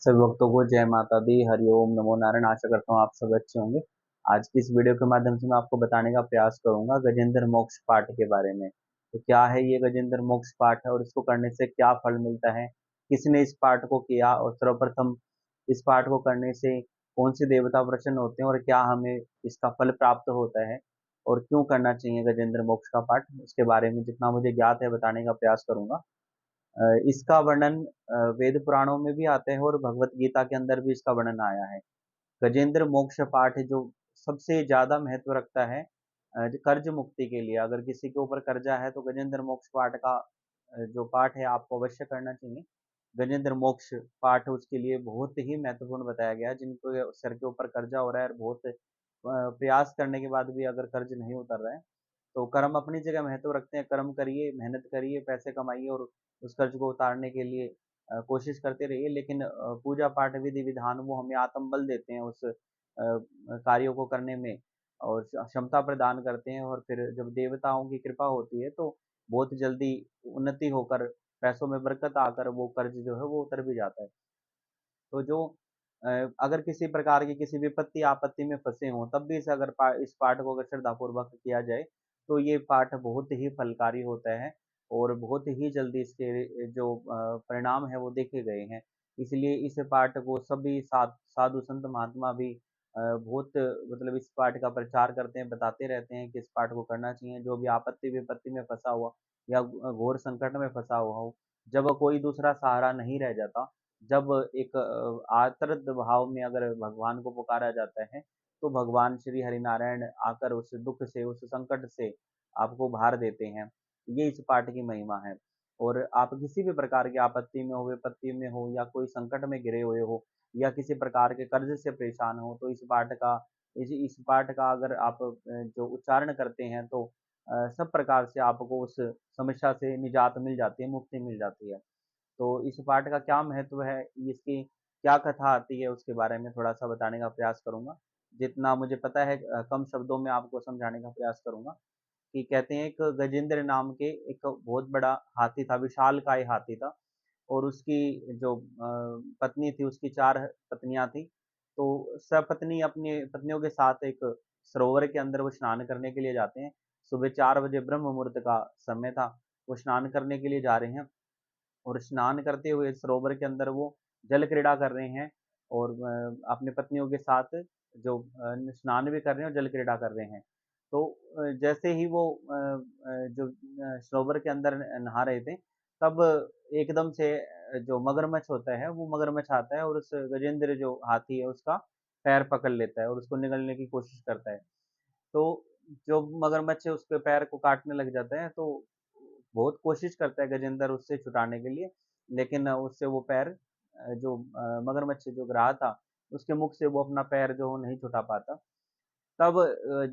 सभी भक्तों को जय माता दी, हरिओम, नमो नारायण। आशा करता हूँ आप सब अच्छे होंगे। आज की इस वीडियो के माध्यम से मैं आपको बताने का प्रयास करूंगा गजेंद्र मोक्ष पाठ के बारे में। तो क्या है ये गजेंद्र मोक्ष पाठ है और इसको करने से क्या फल मिलता है, किसने इस पाठ को किया और सर्वप्रथम इस पाठ को करने से कौन से देवता प्रसन्न होते हैं और क्या हमें इसका फल प्राप्त होता है और क्यों करना चाहिए गजेंद्र मोक्ष का पाठ, इसके बारे में जितना मुझे ज्ञात है बताने का प्रयास करूंगा। इसका वर्णन वेद पुराणों में भी आता है और भगवत गीता के अंदर भी इसका वर्णन आया है। गजेंद्र मोक्ष पाठ जो सबसे ज्यादा महत्व रखता है जो कर्ज मुक्ति के लिए। अगर किसी के ऊपर कर्जा है तो गजेंद्र मोक्ष पाठ का जो पाठ है आपको अवश्य करना चाहिए। गजेंद्र मोक्ष पाठ उसके लिए बहुत ही महत्वपूर्ण बताया गया है। जिनको सर के ऊपर कर्जा हो रहा है और बहुत प्रयास करने के बाद भी अगर कर्ज नहीं उतर रहा है तो कर्म अपनी जगह महत्व रखते हैं। कर्म करिए, मेहनत करिए, पैसे कमाइए और उस कर्ज को उतारने के लिए कोशिश करते रहिए। लेकिन पूजा पाठ विधि विधान वो हमें आत्मबल देते हैं उस कार्यों को करने में और क्षमता प्रदान करते हैं। और फिर जब देवताओं की कृपा होती है तो बहुत जल्दी उन्नति होकर पैसों में बरकत आकर वो कर्ज जो है वो उतर भी जाता है। तो जो अगर किसी प्रकार की किसी विपत्ति आपत्ति में फंसे हों तब भी इसे अगर इस पाठ को अगर श्रद्धापूर्वक किया जाए तो ये पाठ बहुत ही फलकारी होता है और बहुत ही जल्दी इसके जो परिणाम है वो देखे गए हैं। इसलिए इस पाठ को सभी साधु संत महात्मा भी बहुत मतलब इस पाठ का प्रचार करते हैं, बताते रहते हैं कि इस पाठ को करना चाहिए। जो भी आपत्ति विपत्ति में फंसा हुआ या घोर संकट में फंसा हुआ हो, जब कोई दूसरा सहारा नहीं रह जाता, जब एक आर्द्र भाव में अगर भगवान को पुकारा जाता है तो भगवान श्री हरिनारायण आकर उस दुख से उस संकट से आपको उभार देते हैं। ये इस पाठ की महिमा है। और आप किसी भी प्रकार की आपत्ति में हो, विपत्ति में हो या कोई संकट में घिरे हुए हो या किसी प्रकार के कर्ज से परेशान हो तो इस पाठ का अगर आप जो उच्चारण करते हैं तो सब प्रकार से आपको उस समस्या से निजात मिल जाती है, मुक्ति मिल जाती है। तो इस पाठ का क्या महत्व है, इसकी क्या कथा आती है, उसके बारे में थोड़ा-सा बताने का प्रयास करूँगा। जितना मुझे पता है कम शब्दों में आपको समझाने का प्रयास करूँगा। कि कहते हैं एक गजेंद्र नाम के एक बहुत बड़ा हाथी था, विशालकाय हाथी था और उसकी जो पत्नी थी, उसकी 4 पत्नियाँ थी। तो सपत्नी अपनी पत्नियों के साथ एक सरोवर के अंदर वो स्नान करने के लिए जाते हैं। सुबह 4 बजे ब्रह्म मुहूर्त का समय था, वो स्नान करने के लिए जा रहे हैं। और स्नान करते हुए सरोवर के अंदर वो जल क्रीड़ा कर रहे हैं और अपनी पत्नियों के साथ जो स्नान भी कर रहे हैं और जल क्रीड़ा कर रहे हैं। तो जैसे ही वो जो सरोवर के अंदर नहा रहे थे तब एकदम से जो मगरमच्छ होता है वो मगरमच्छ आता है और उस गजेंद्र जो हाथी है उसका पैर पकड़ लेता है और उसको निगलने की कोशिश करता है। तो जो मगरमच्छ है उसके पैर को काटने लग जाता है तो बहुत कोशिश करता है गजेंद्र उससे छुटाने के लिए, लेकिन उससे वो पैर जो मगरमच्छ जो रहा था उसके मुख से वो अपना पैर जो नहीं छुटा पाता। तब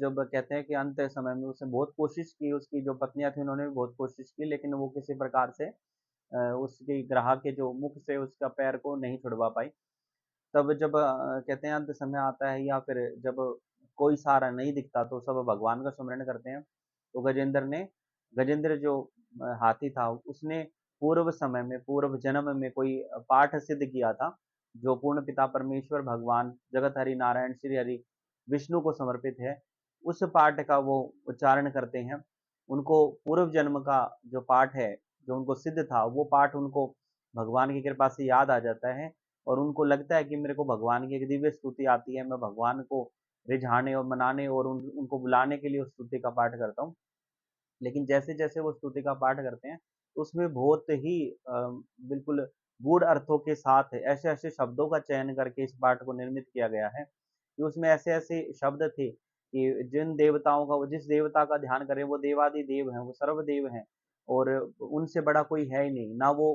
जब कहते हैं कि अंत समय में उसने बहुत कोशिश की, उसकी जो पत्नियां थी उन्होंने भी बहुत कोशिश की लेकिन वो किसी प्रकार से उसके ग्राह के जो मुख से उसका पैर को नहीं छुड़वा पाई। तब जब कहते हैं अंत समय आता है या फिर जब कोई सहारा नहीं दिखता तो सब भगवान का स्मरण करते हैं। तो गजेंद्र जो हाथी था उसने पूर्व समय में पूर्व जन्म में कोई पाठ सिद्ध किया था जो पूर्ण पिता परमेश्वर भगवान जगत हरि नारायण श्री हरि विष्णु को समर्पित है। उस पाठ का वो उच्चारण करते हैं। उनको पूर्व जन्म का जो पाठ है जो उनको सिद्ध था वो पाठ उनको भगवान की कृपा से याद आ जाता है और उनको लगता है कि मेरे को भगवान की एक दिव्य स्तुति आती है, मैं भगवान को रिझाने और मनाने और उनको बुलाने के लिए उस स्तुति का पाठ करता हूँ। लेकिन जैसे-जैसे वो स्तुति का पाठ करते हैं, तो उसमें बहुत ही बिल्कुल गूढ़ अर्थों के साथ ऐसे-ऐसे शब्दों का चयन करके इस पाठ को निर्मित किया गया है, कि उसमें ऐसे-ऐसे शब्द थे कि जिन देवताओं का वो जिस देवता का ध्यान करें वो देवाधिदेव हैं, वो सर्वदेव हैं और उनसे बड़ा कोई है ही नहीं। ना वो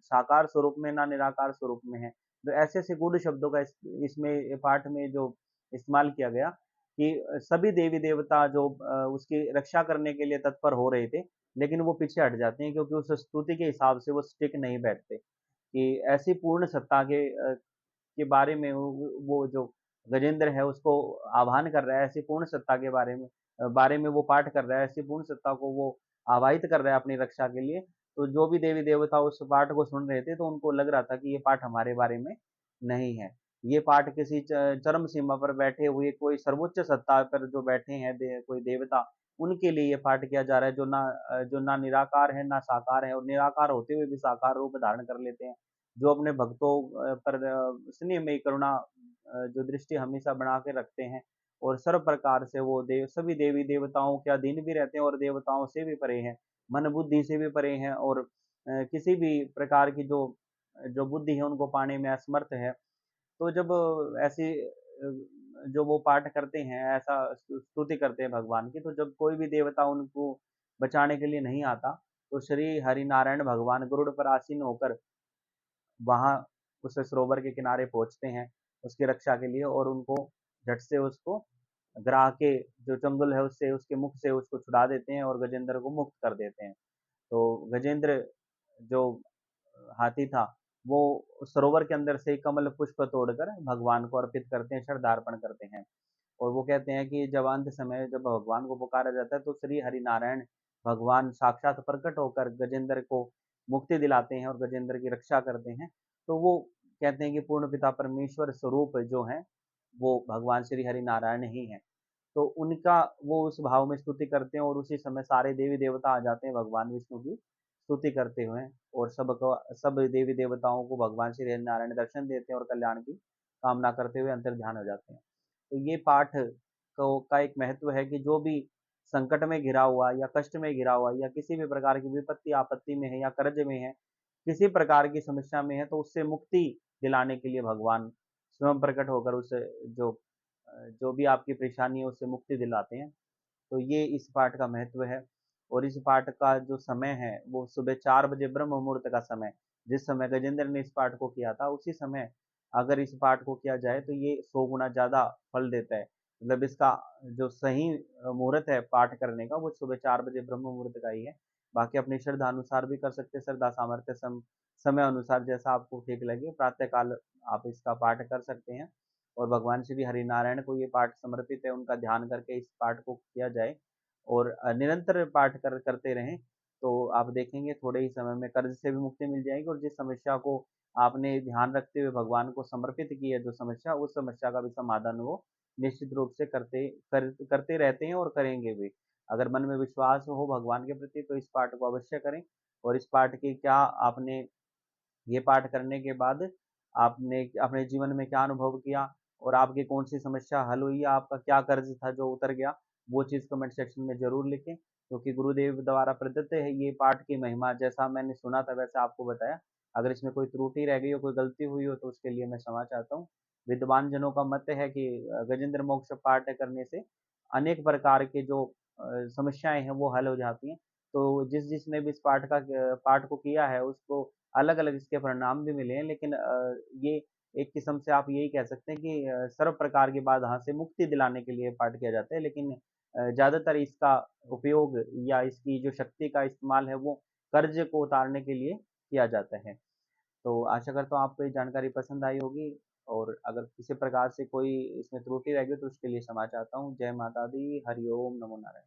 साकार स्वरूप में, ना निराकार स्वरूप में है। तो ऐसे-ऐसे गूढ़ शब्दों का इसमें पाठ में जो इस्तेमाल किया गया कि सभी देवी-देवता जो उसकी रक्षा करने के लिए तत्पर हो रहे थे, लेकिन वो पीछे हट जाते हैं क्योंकि उस स्तुति के हिसाब से वो टिक नहीं बैठते। कि ऐसी पूर्ण सत्ता के बारे में वो जो गजेंद्र है उसको आह्वान कर रहा है, ऐसी पूर्ण सत्ता के बारे में वो पाठ कर रहा है, ऐसी पूर्ण सत्ता को वो आवाहित कर रहा है अपनी रक्षा के लिए। तो जो भी देवी-देवता उस पाठ को सुन रहे थे, तो उनको लग रहा था कि ये पाठ हमारे बारे में नहीं है। ये पाठ किसी चरम सीमा पर बैठे हुए कोई सर्वोच्च सत्ता पर जो बैठे हैं कोई देवता, उनके लिए ये पाठ किया जा रहा है, जो ना निराकार है ना साकार है, और निराकार होते हुए भी साकार रूप धारण कर लेते हैं, जो अपने भक्तों पर स्नेह में करुणा जो दृष्टि हमेशा बना के रखते हैं, और सर्व प्रकार से वो सभी देवी देवताओं के अधीन भी रहते हैं और देवताओं से भी परे हैं, मन बुद्धि से भी परे हैं, और किसी भी प्रकार की जो जो बुद्धि है उनको पाने में असमर्थ है। तो जब ऐसी जो वो पाठ करते हैं, ऐसा स्तुति करते हैं भगवान की, तो जब कोई भी देवता उनको बचाने के लिए नहीं आता, तो श्री हरि नारायण भगवान गरुड़ पर आसीन होकर वहां उस सरोवर के किनारे पहुंचते हैं उसकी रक्षा के लिए, और उनको झट से उसको ग्राह के जो चंगुल है उससे उसके मुख से उसको छुड़ा देते हैं और गजेंद्र को मुक्त कर देते हैं। तो गजेंद्र जो हाथी था, वो सरोवर के अंदर से कमल पुष्प तोड़कर भगवान को अर्पित करते हैं, श्रद्धार्पण करते हैं। और वो कहते हैं कि जब अंत समय जब भगवान को पुकारा जाता है, तो श्री हरि नारायण भगवान साक्षात प्रकट होकर गजेंद्र को मुक्ति दिलाते हैं और गजेंद्र की रक्षा करते हैं। तो वो कहते हैं कि पूर्ण पिता परमेश्वर स्वरूप जो है वो भगवान श्री हरि नारायण ही है। तो उनका वो उस भाव में स्तुति करते हैं, और उसी समय सारे देवी देवता आ जाते हैं भगवान विष्णु की स्तुति करते हुए, और सब देवी देवताओं को भगवान श्री हरि नारायण दर्शन देते हैं और कल्याण की कामना करते हुए अंतर ध्यान हो जाते हैं। तो ये पाठ को का एक महत्व है कि जो भी संकट में घिरा हुआ या कष्ट में घिरा हुआ या किसी भी प्रकार की विपत्ति आपत्ति में है या कर्ज में है, किसी प्रकार की समस्या में है, तो उससे मुक्ति दिलाने के लिए भगवान स्वयं प्रकट होकर उस जो जो भी आपकी परेशानी है उससे मुक्ति दिलाते हैं। तो ये इस पाठ का महत्व है। और इस पाठ का जो समय है वो सुबह 4 बजे ब्रह्म मुहूर्त का समय, जिस समय गजेंद्र ने इस पाठ को किया था, उसी समय अगर इस पाठ को किया जाए तो ये 100 गुना ज़्यादा फल देता है। मतलब इसका जो सही मुहूर्त है पाठ करने का वो सुबह 4 बजे ब्रह्म मुहूर्त का ही है। बाकी अपनी श्रद्धा अनुसार भी कर सकते हैं, श्रद्धा सामर्थ्य समय अनुसार जैसा आपको ठीक लगे प्रातः काल आप इसका पाठ कर सकते हैं। और भगवान श्री हरिनारायण को ये पाठ समर्पित है, उनका ध्यान करके इस पाठ को किया जाए और निरंतर पाठ करते रहें, तो आप देखेंगे थोड़े ही समय में कर्ज से भी मुक्ति मिल जाएगी, और जिस समस्या को आपने ध्यान रखते हुए भगवान को समर्पित की है जो समस्या, उस समस्या का भी समाधान वो निश्चित रूप से करते रहते हैं और करेंगे भी। अगर मन में विश्वास हो भगवान के प्रति तो इस पाठ को अवश्य करें। और इस पाठ की क्या आपने ये पाठ करने के बाद आपने अपने जीवन में क्या अनुभव किया, और आपकी कौन सी समस्या हल हुई, या आपका क्या कर्ज था जो उतर गया, वो चीज़ कमेंट सेक्शन में ज़रूर लिखें, क्योंकि गुरुदेव द्वारा प्रदत्त है ये पाठ की महिमा, जैसा मैंने सुना था वैसे आपको बताया। अगर इसमें कोई त्रुटि रह गई हो, कोई गलती हुई हो, तो उसके लिए मैं क्षमा चाहता हूँ। विद्वान जनों का मत है कि गजेंद्र मोक्ष पाठ करने से अनेक प्रकार के जो समस्याएं हैं वो हल हो जाती हैं। तो जिसने भी इस पाठ को किया है उसको अलग-अलग इसके परिणाम भी मिले हैं, लेकिन ये एक किस्म से आप यही कह सकते हैं कि सर्व प्रकार की बाधा से मुक्ति दिलाने के लिए पाठ किया जाता है, लेकिन ज़्यादातर इसका उपयोग या इसकी जो शक्ति का इस्तेमाल है वो कर्ज को उतारने के लिए किया जाता है। तो आशा करता हूँ आपको ये जानकारी पसंद आई होगी, और अगर किसी प्रकार से कोई इसमें त्रुटि रह गई तो उसके लिए क्षमा चाहता हूँ। जय माता दी, हरि ओम, नमो नारायण।